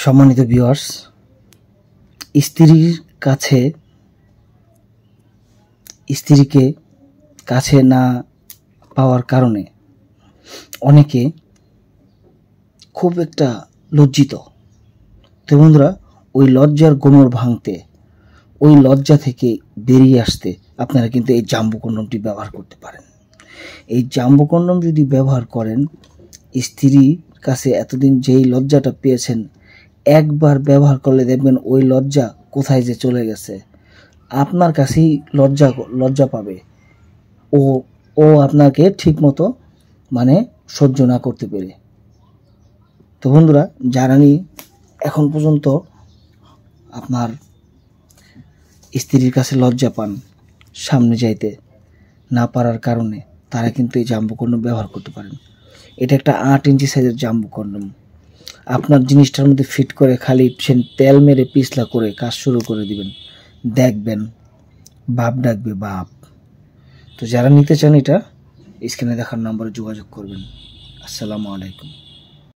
সম্মানিত ভিউয়ার্স, স্ত্রীর কাছে স্ত্রীকে কাছে না পাওয়ার কারণে অনেকে খুব একটা লজ্জিত। তো বন্ধুরা, ওই লজ্জার গোমর ভাঙতে, ওই লজ্জা থেকে বেরিয়ে আসতে আপনারা কিন্তু এই জাম্বু কন্ডমটি ব্যবহার করতে পারেন। এই জাম্বু কন্ডম যদি ব্যবহার করেন, স্ত্রীর কাছে এতদিন যেই লজ্জাটা পেয়েছেন, একবার ব্যবহার করলে দেখবেন ওই লজ্জা কোথায় যে চলে গেছে। আপনার কাছেই লজ্জা পাবে। ও আপনাকে ঠিক মতো সহ্য না করতে পেরে। তো বন্ধুরা, যারা এখন পর্যন্ত আপনার স্ত্রীর কাছে লজ্জা পান সামনে যাইতে না পারার কারণে, তারা কিন্তু এই জাম্বু কন্ডম ব্যবহার করতে পারেন। এটা একটা 8 ইঞ্চি সাইজের জাম্বু কন্ডম। আপনার জিনিসটার মধ্যে ফিট করে খালি তেল মেরে পিছলা করে কাজ শুরু করে দিবেন, দেখবেন বাপ ডাকবে বাপ। তো যারা নিতে চান, এটা স্ক্রিনে দেখার নম্বরে যোগাযোগ করবেন। আসসালামু আলাইকুম।